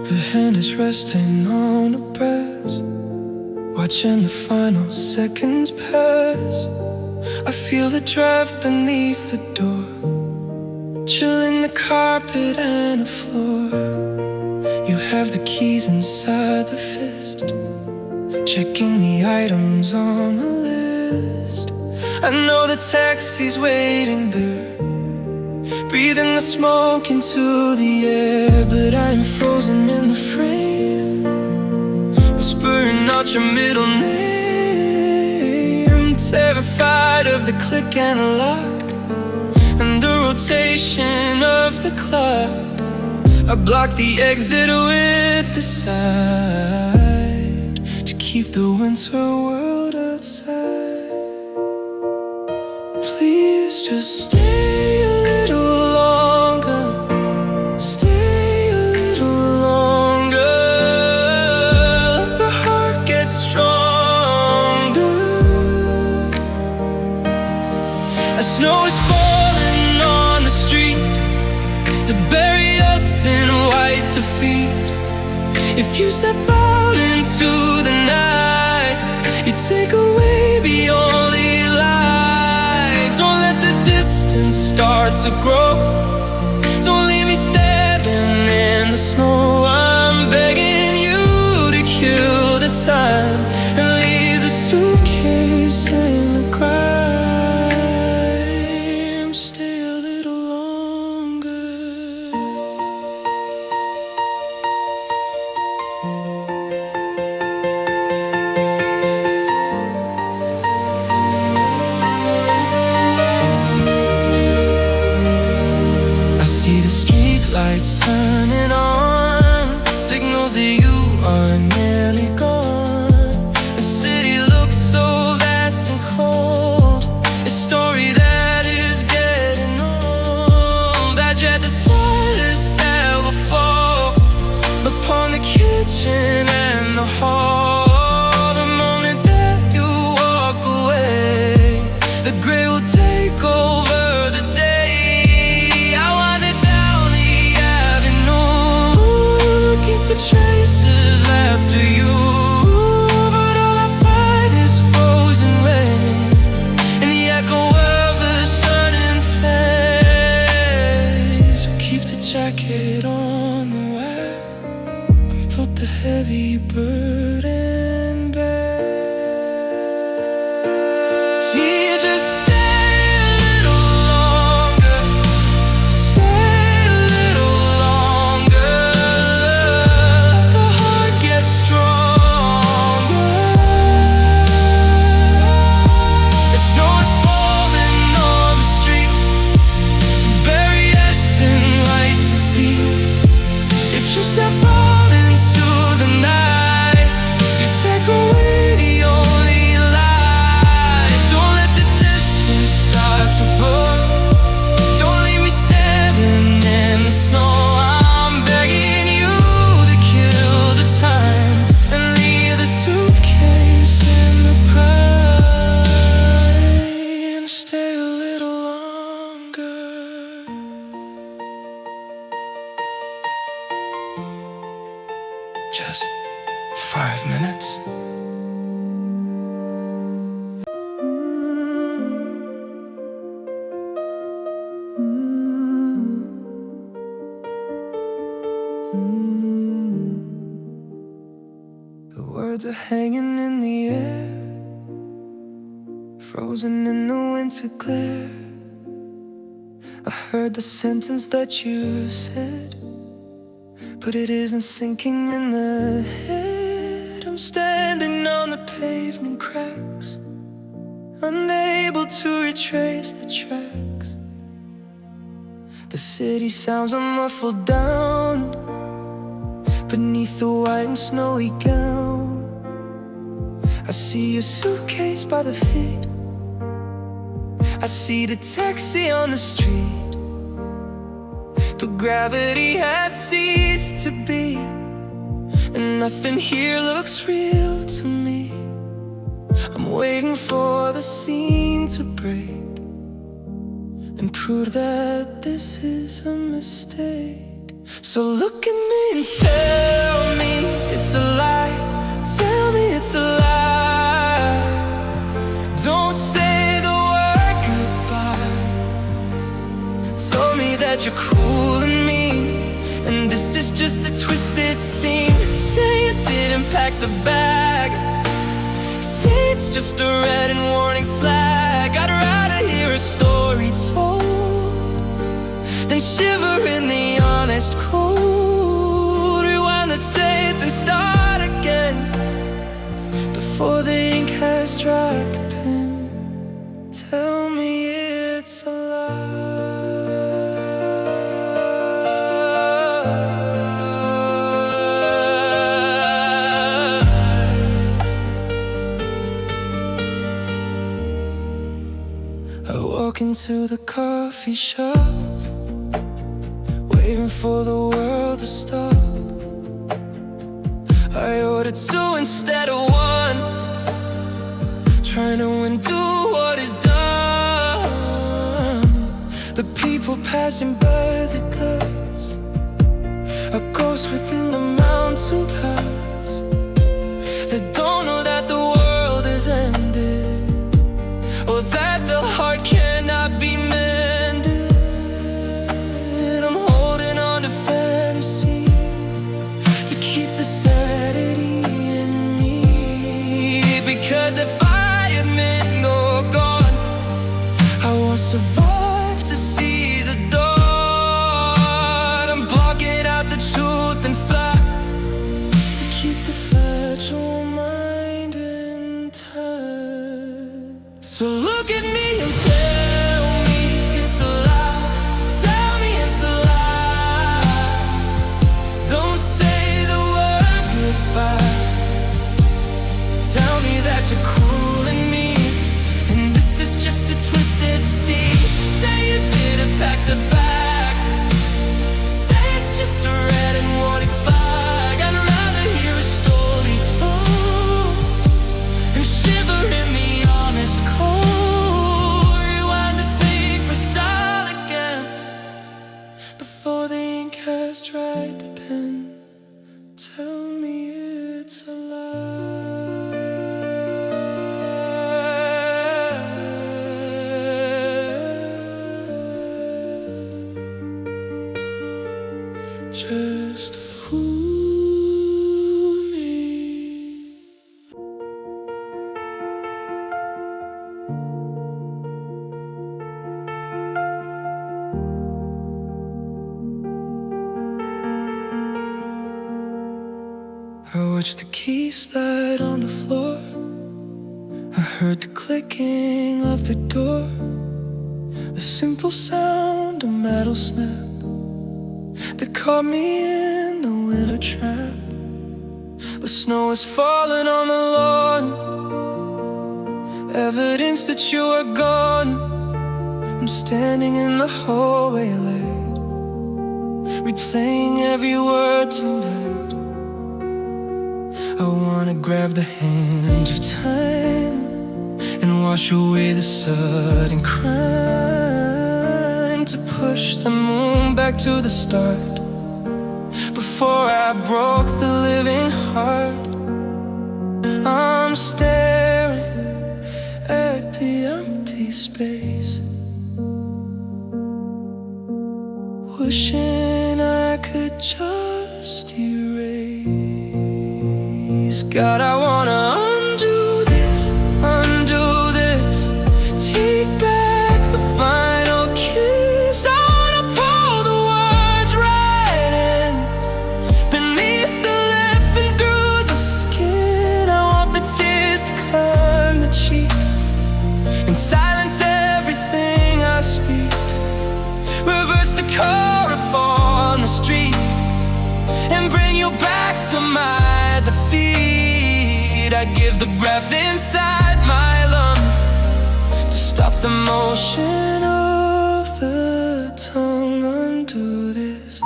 The hand is resting on the breast, watching the final seconds pass. I feel the drive beneath the door, chilling the carpet and the floor. You have the keys inside the fist, checking the items on the list. I know the taxi's waiting there, breathing the smoke into the air. But I'm frozen in the frame, whispering out your middle name. Terrified of the click and lock and the rotation of the clock. I block the exit with the side to keep the winter world outside. Please just stay a little longer, stay a little longer. Let the heart get stronger. As snow is falling on the street to bury us in white defeat. If you step out into the night, you take away the only light. Don't let the distance start to grow, don't leave me standing in the snow. I'm begging you to kill the time and leave the suitcase in the grime. Stay a little longer. I see the street lights turning on, signals that you are nearly gone. The city looks so vast and cold, a story that is getting old. I dread the silence that will fall upon the kitchen and the hall. The moment that you walk away, the gray will take over the day. The traces left of you, but all I find is frozen rain and the echo of the sudden fade. So keep the jacket on the rack and put the heavy burden back. You just stay a little longer, stay a little longer. Just 5 minutes. The words are hanging in the air, frozen in the winter glare. I heard the sentence that you said, but it isn't sinking in the head. I'm standing on the pavement cracks, unable to retrace the tracks. The city sounds are muffled down beneath the white and snowy gown. I see your suitcase by the feet, I see the taxi on the street. But gravity has ceased to be, and nothing here looks real to me. I'm waiting for the scene to break and prove that this is a mistake. So look at me and tell it's a lie. Tell me it's a lie. Don't say the word goodbye. Tell me that you're cruel and mean, and this is just a twisted scene. Say you didn't pack the bag. Say it's just a red and warning flag. I'd rather hear a story told than shiver in the honest cold. Rewind the tape and start again before the ink has dried the pen. Tell me it's a I walk into the coffee shop, waiting for the world to stop. I ordered two instead of one, trying to undo what is done. The people passing by the glass, a ghost within the mountain pass. They don't know that the world has ended, or that the heart cannot be mended. I'm holding on to fantasy to keep the sanity in me, because if I admit you're gone, I won't survive to see the dawn. I'm blocking out the truth and fly to keep the fragile mind intact. So look at me and tell me it's a lie. Tell me it's a lie. Don't say the word goodbye. Tell me that you're cruel and mean, and this is just a twisted scene. Say you didn't pack the bag. Say it's just a red and warning flag. I'd rather hear a story told and shiver in the honest cold. Rewind the tape and start again before the ink has dried the pen. Tell me it's a lie. Just fool me. I watched the keys slide on the floor. I heard the clicking of the door, a simple sound, a metal snap that caught me in the winter trap. But snow is falling on the lawn, evidence that you are gone. I'm standing in the hallway late, replaying every word tonight. I wanna grab the hand of time and wash away the sudden crime, to push the moon back to the start before I broke the living heart. I'm staring at the empty space, wishing I could just erase. God, I wanna undo this, take back the final kiss. I wanna pull the words right in beneath the lip and through the skin. I want the tears to climb the cheek and silence everything I speak. Reverse the chorus on the street and bring you back to my defeat. I give the breath inside my lung to stop the motion of the tongue. Undo this.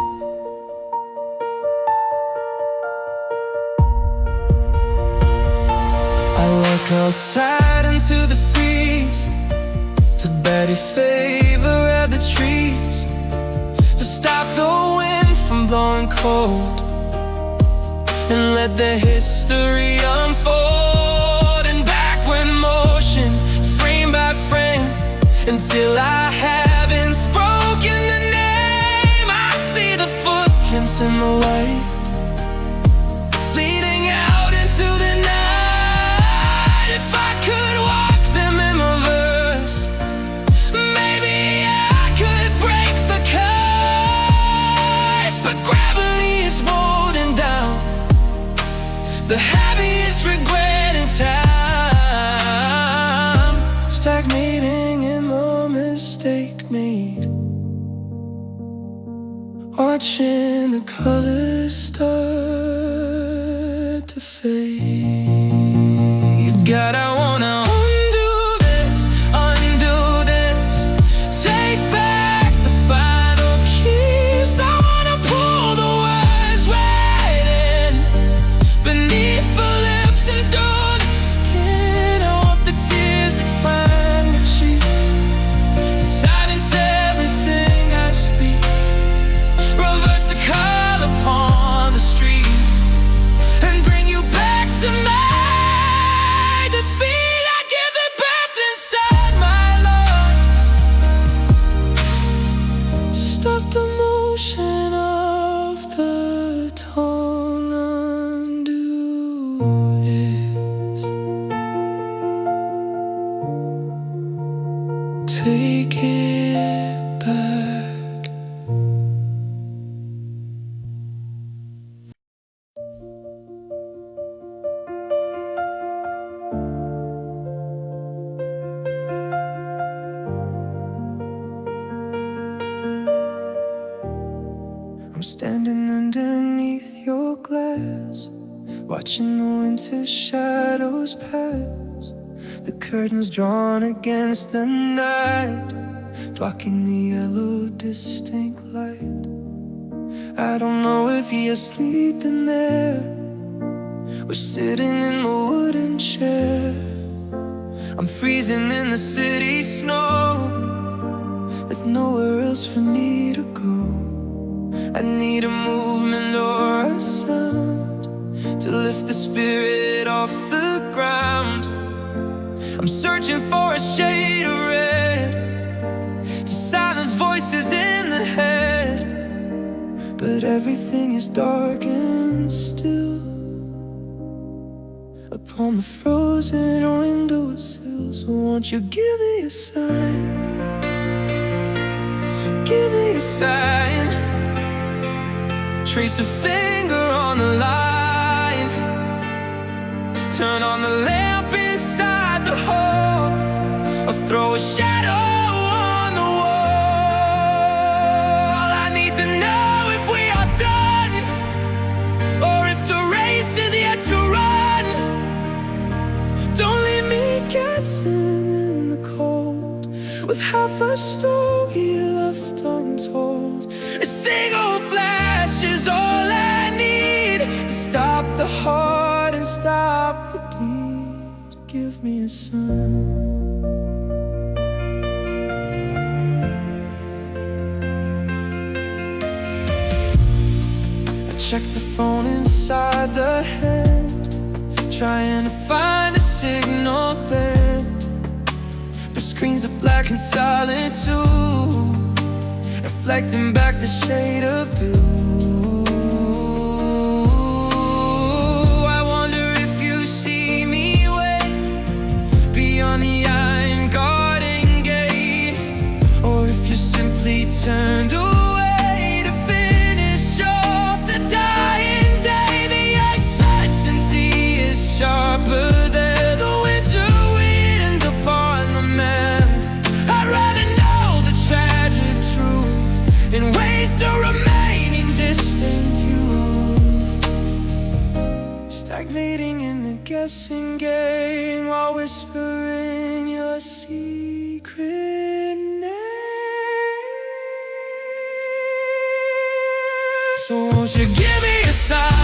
I look outside into the freeze to better favor of the trees, to stop the wind from blowing cold, and let the history unfold in backward motion, frame by frame, until I haven't spoken the name. I see the footprints in the white, leading out into the night. If I could walk them in reverse, maybe I could break the curse. But gravity is holding down the heaviest regret in time, stagnating in the mistake made, watching the colors start to fade. God, I wanna undo this, take back the final keys. I wanna pull the words right in, beneath the lips and through the skin. I want the tears to climb the cheek and silence everything I speak. Reverse the color upon the street and bring you back to my defeat. I give the breath inside my lung to stop the motion of the tongue. Undo this, take it back. I'm standing underneath your glass, watching the winter shadows pass, the curtains drawn against the night, blocking the yellow distinct light. I don't know if you're sleeping there, we're sitting in the wooden chair. I'm freezing in the city snow, with nowhere else for me to go. I need a movement or a sound to lift the spirit off the ground. I'm searching for a shade of red to silence voices in the head, but everything is dark and still upon the frozen windowsill. So won't you give me a sign, give me a sign. Trace a finger on the line, turn on the lamp inside the hall, or throw a shadow on the wall. I need to know if we are done, or if the race is yet to run. Don't leave me guessing in the cold, with half a story left untold. A single flash is all I need to stop the heart and stop the bleed. Give me a sign. I check the phone inside the hand, trying to find a signal bend, but screens are black and silent too, reflecting back the shade of blue. I wonder if you see me wait beyond the iron garden gate, or if you simply turned away to finish off the dying day. The uncertainty is sharper than the winter wind upon the man. I'd rather know the tragic truth and waste a remaining distant youth, stagnating in the guessing game while whispering your secret name. So won't you give me a sign,